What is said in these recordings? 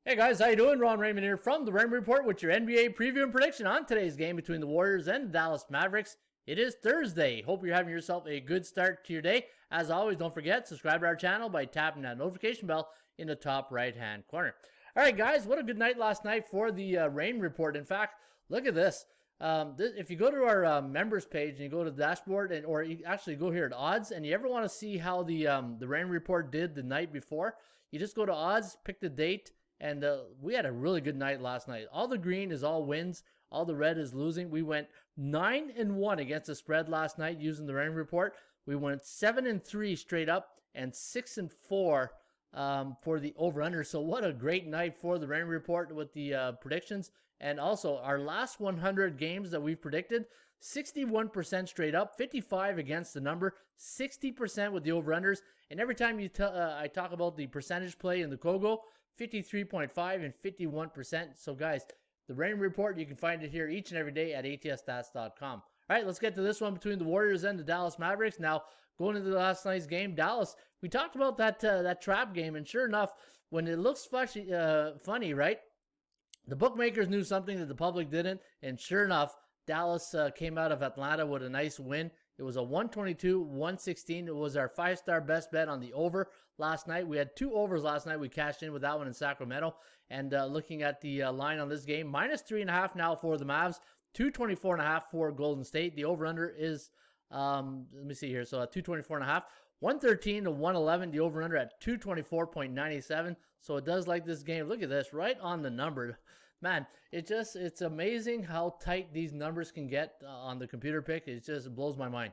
Hey guys, how you doing? Raymond here from the Raymond Report with your NBA preview and prediction on today's game between the Warriors and the Dallas Mavericks. It is Thursday. Hope you're having yourself a good start to your day. As always, don't forget, subscribe to our channel by tapping that notification bell in the top right-hand corner. All right, guys, what a good night last night for the Rain Report. In fact, look at this. If you go to our members page and you go to the dashboard, or you actually go here at odds, and you ever want to see how the Rain Report did the night before, you just go to odds, pick the date, and we had a really good night last night. All the green is all wins. All the red is losing. We went 9-1 against the spread last night using the Rain Report. We went 7-3 straight up and 6-4 for the over-under. So what a great night for the Rain Report with the predictions. And also our last 100 games that we've predicted, 61% straight up, 55 against the number, 60% with the over-unders. And every time I talk about the percentage play in the Kogo, 53.5 and 51%. So guys, the Rain Report, you can find it here each and every day at atsstats.com. All right, let's get to this one between the Warriors and the Dallas Mavericks. Now, going into last night's game, Dallas, we talked about that trap game, and sure enough, when it looks funny, right? The bookmakers knew something that the public didn't, and sure enough, Dallas came out of Atlanta with a nice win. It was a 122-116. It was our five-star best bet on the over last night. We had two overs last night. We cashed in with that one in Sacramento. And looking at the line on this game, minus 3.5 now for the Mavs, 224.5 for Golden State. The over-under is, let me see here, so at 224.5. 113 to 111, the over-under at 224.97. So it does like this game. Look at this, right on the number. Man, it's amazing how tight these numbers can get on the computer pick. It just blows my mind.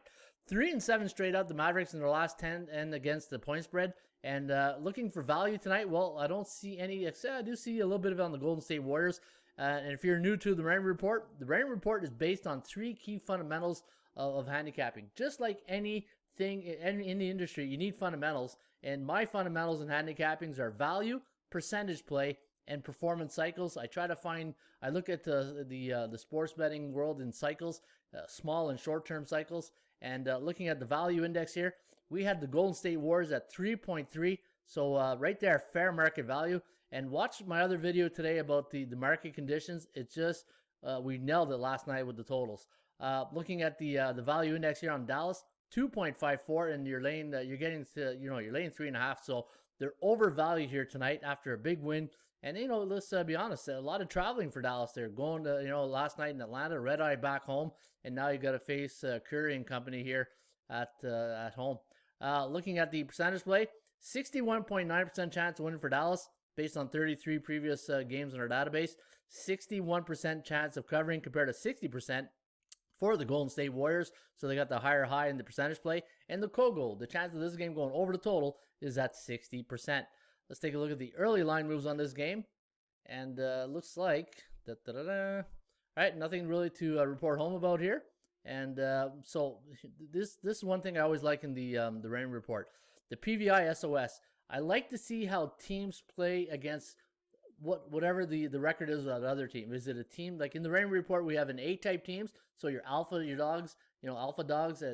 3-7 straight up, the Mavericks in their last 10 and against the point spread. And looking for value tonight, well, I don't see any. I do see a little bit of it on the Golden State Warriors. And if you're new to the Rain Report, the Rain Report is based on three key fundamentals of handicapping. Just like anything in the industry, you need fundamentals. And my fundamentals in handicapping are value, percentage play, and performance cycles. I look at the sports betting world in cycles, small and short-term cycles. And looking at the value index here, we had the Golden State Warriors at 3.3. So right there, fair market value. And watch my other video today about the market conditions. It's just, we nailed it last night with the totals. Looking at the value index here on Dallas, 2.54, and you're laying 3.5. So they're overvalued here tonight after a big win. And, let's be honest, a lot of traveling for Dallas. They're going to, last night in Atlanta, red eye back home. And now you got to face Curry and company here at home. Looking at the percentage play, 61.9% chance of winning for Dallas based on 33 previous games in our database. 61% chance of covering compared to 60% for the Golden State Warriors. So they got the higher high in the percentage play. And the Kogo, the chance of this game going over the total is at 60%. Let's take a look at the early line moves on this game. And looks like, all right, nothing really to report home about here. And so this is one thing I always like in the Rain Report. The PVI SOS. I like to see how teams play against whatever the record is of that other team. Is it a team, like in the Rain Report, we have an A-type teams. So your alpha dogs,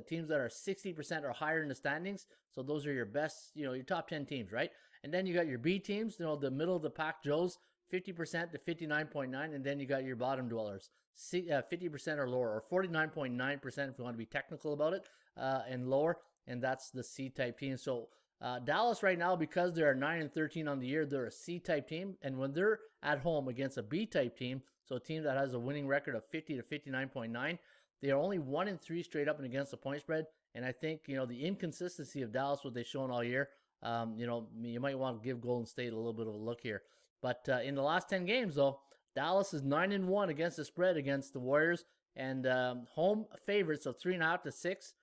teams that are 60% or higher in the standings. So those are your best, your top 10 teams, right? And then you got your B teams, the middle of the pack Joes, 50% to 59.9, and then you got your bottom dwellers, 50% or lower, or 49.9% if you want to be technical about it, and lower, and that's the C-type team. So Dallas right now, because they are 9-13 on the year, they're a C-type team, and when they're at home against a B-type team, so a team that has a winning record of 50 to 59.9, they are only 1-3 straight up and against the point spread. And I think the inconsistency of Dallas, what they've shown all year, you might want to give Golden State a little bit of a look here. But in the last 10 games, though, Dallas is 9-1 against the spread against the Warriors, and home favorites of 3.5 to 6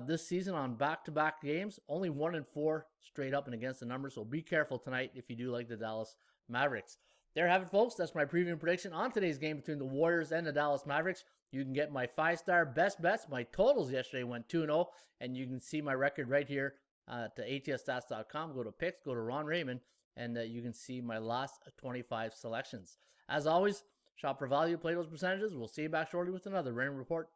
this season on back-to-back games. Only 1-4 straight up and against the numbers. So be careful tonight if you do like the Dallas Mavericks. There you have it, folks. That's my preview and prediction on today's game between the Warriors and the Dallas Mavericks. You can get my five-star best bets. My totals yesterday went 2-0, and you can see my record right here to atsstats.com. Go to picks, go to Ron Raymond, and you can see my last 25 selections. As always, shop for value, play those percentages. We'll see you back shortly with another Rain Report.